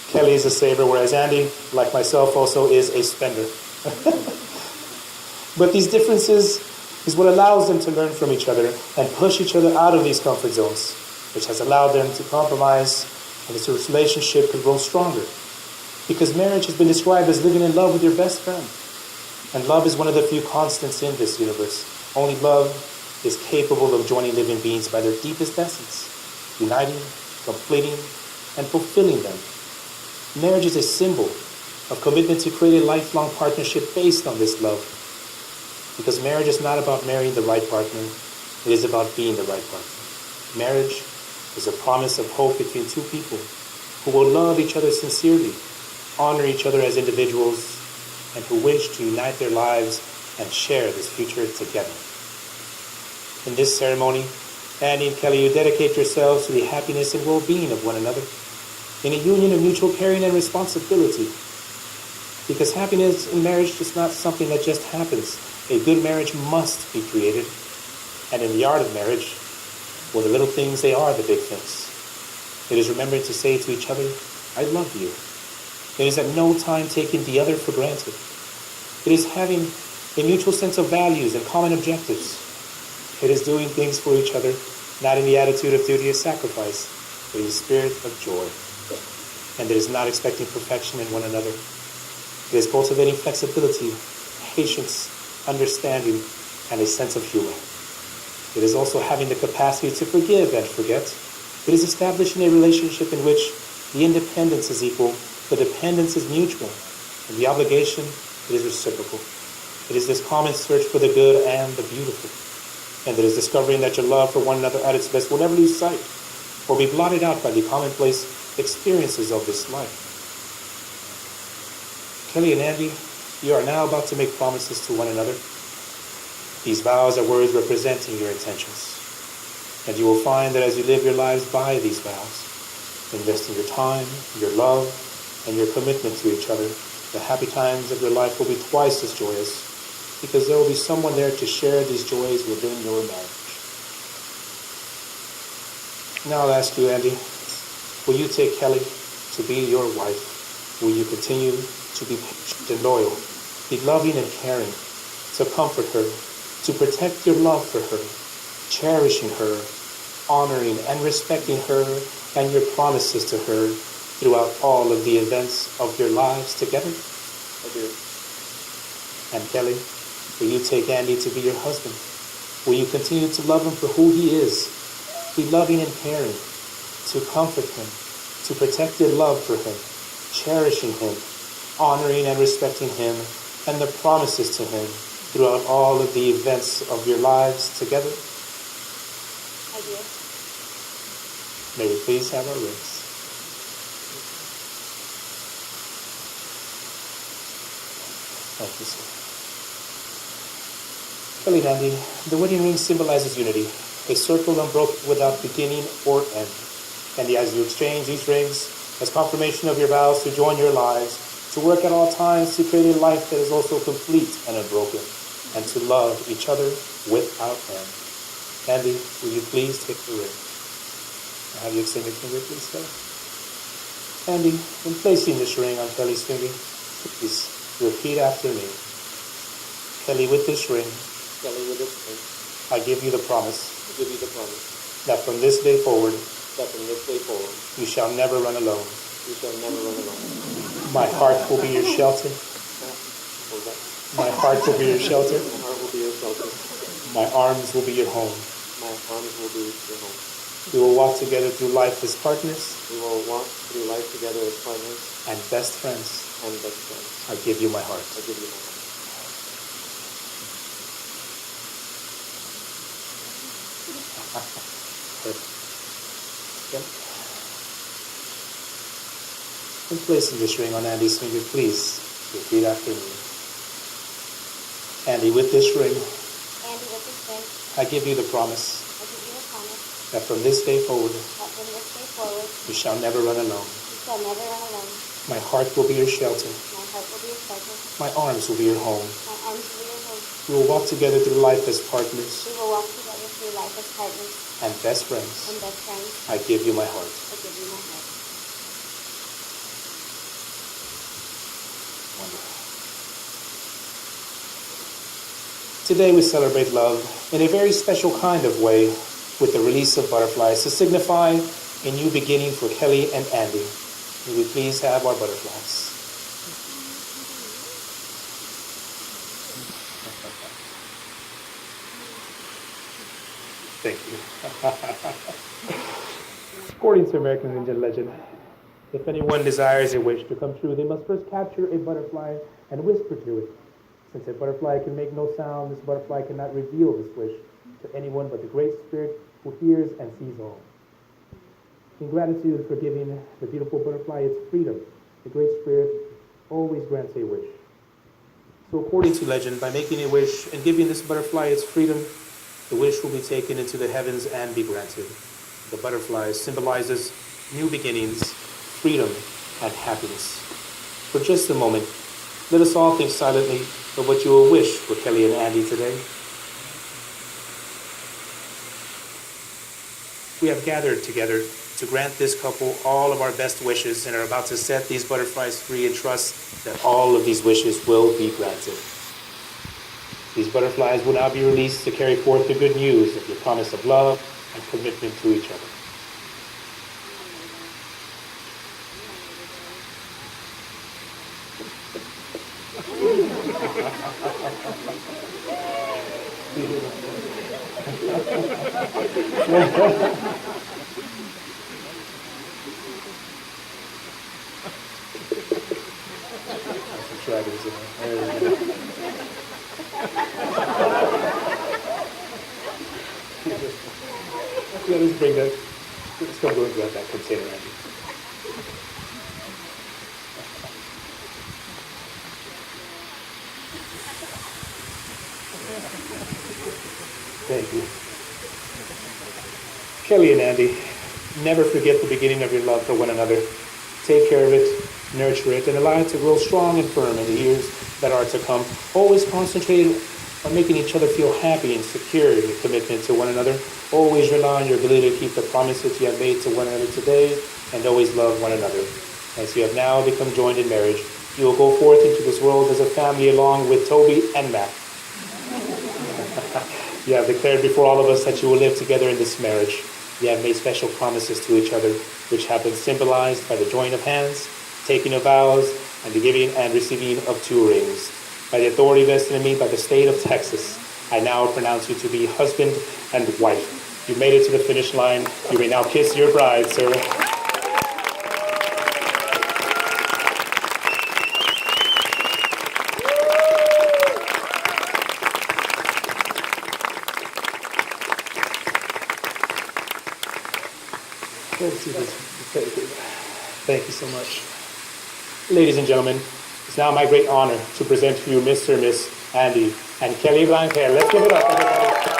Kelly is a saver, whereas Andy, like myself, also is a spender. But these differences is what allows them to learn from each other and push each other out of these comfort zones, which has allowed them to compromise, and this relationship could grow stronger. Because marriage has been described as living in love with your best friend. And love is one of the few constants in this universe. Only love is capable of joining living beings by their deepest essence, uniting, completing, and fulfilling them. Marriage is a symbol of commitment to create a lifelong partnership based on this love. Because marriage is not about marrying the right partner, it is about being the right partner. Marriage is a promise of hope between two people who will love each other sincerely, honor each other as individuals, and who wish to unite their lives and share this future together. In this ceremony, Andy and Kelly, you dedicate yourselves to the happiness and well-being of one another in a union of mutual caring and responsibility. Because happiness in marriage is not something that just happens. A good marriage must be created. And in the art of marriage, well, the little things, they are the big things. It is remembering to say to each other, I love you. It is at no time taking the other for granted. It is having a mutual sense of values and common objectives. It is doing things for each other, not in the attitude of duty or sacrifice, but in the spirit of joy. And it is not expecting perfection in one another. It is cultivating flexibility, patience, understanding, and a sense of humor. It is also having the capacity to forgive and forget. It is establishing a relationship in which the independence is equal, the dependence is mutual, and the obligation, it is reciprocal. It is this common search for the good and the beautiful. And it is discovering that your love for one another at its best will never lose sight or be blotted out by the commonplace experiences of this life. Kelly and Andy, you are now about to make promises to one another. These vows are words representing your intentions. And you will find that as you live your lives by these vows, investing your time, your love, and your commitment to each other, the happy times of your life will be twice as joyous, because there will be someone there to share these joys within your marriage. Now I'll ask you, Andy, will you take Kelly to be your wife? Will you continue to be patient and loyal, be loving and caring, to comfort her, to protect your love for her, cherishing her, honoring and respecting her and your promises to her throughout all of the events of your lives together? I do. And Kelly, will you take Andy to be your husband? Will you continue to love him for who he is, be loving and caring, to comfort him, to protect your love for him, cherishing him, honoring and respecting him, and the promises to him throughout all of the events of your lives together? I do. May we please have our rings. Thank you, sir. Kelly and Andy, the wedding ring symbolizes unity, a circle unbroken without beginning or end. And as you exchange these rings as confirmation of your vows to join your lives, to work at all times to create a life that is also complete and unbroken, and to love each other without end. Andy, will you please take the ring? I'll have you extend your finger, please, sir. Andy, in placing this ring on Kelly's finger, please repeat after me. Kelly, with this ring, Kelly, with this ring, I give you the promise I give you the promise that from this day forward, that from this day forward, you shall never run alone. you shall never run alone. My heart will be your shelter. What was that? My heart will be your shelter. My heart will be your shelter. My arms will be your home. My arms will be your home. We will walk together through life as partners We will walk through life together as partners and best friends. and best friends. I give you my heart. I give you my heart. Okay. In placing this ring on Andy's finger, please repeat after me. Andy, with this ring, Andy, with this ring, I give you the promise I give you a promise that from this day forward, that from this day forward, you shall never run alone. you shall never run alone. My heart will be your shelter. My heart will be your shelter. My arms will be your home. My arms will be your home. We will walk together through life as partners We will walk together through life as partners and best friends. and best friends. I give you my heart. I give you my heart. wonderful. Today we celebrate love in a very special kind of way with the release of butterflies to signify a new beginning for Kelly and Andy. May we please have our butterflies. Thank you. According to American Indian legend, if anyone desires a wish to come true, they must first capture a butterfly and whisper to it. Since a butterfly can make no sound, this butterfly cannot reveal this wish to anyone but the Great Spirit who hears and sees all. In gratitude for giving the beautiful butterfly its freedom, the Great Spirit always grants a wish. So according to legend, by making a wish and giving this butterfly its freedom, the wish will be taken into the heavens and be granted. The butterfly symbolizes new beginnings, freedom, and happiness. For just a moment, let us all think silently of what you will wish for Kelly and Andy today. We have gathered together to grant this couple all of our best wishes and are about to set these butterflies free and trust that all of these wishes will be granted. These butterflies will now be released to carry forth the good news of your promise of love and commitment to each other. Some dragons in there. Let us bring that. Let's go and grab that container, Andy. Thank you. Kelly and Andy, never forget the beginning of your love for one another. Take care of it, nurture it, and allow it to grow strong and firm in the years that are to come. Always concentrate on making each other feel happy and secure in your commitment to one another. Always rely on your ability to keep the promises you have made to one another today, and always love one another. As you have now become joined in marriage, you will go forth into this world as a family along with Toby and Matt. You have declared before all of us that you will live together in this marriage. You have made special promises to each other, which have been symbolized by the joining of hands, taking of vows, and the giving and receiving of 2 rings. By the authority vested in me by the state of Texas, I now pronounce you to be husband and wife. You made it to the finish line. You may now kiss your bride, sir. Thank you so much. Ladies and gentlemen, it's now my great honor to present to you Mr. and Miss Andy and Kelly Rangel. Let's give it up, everybody.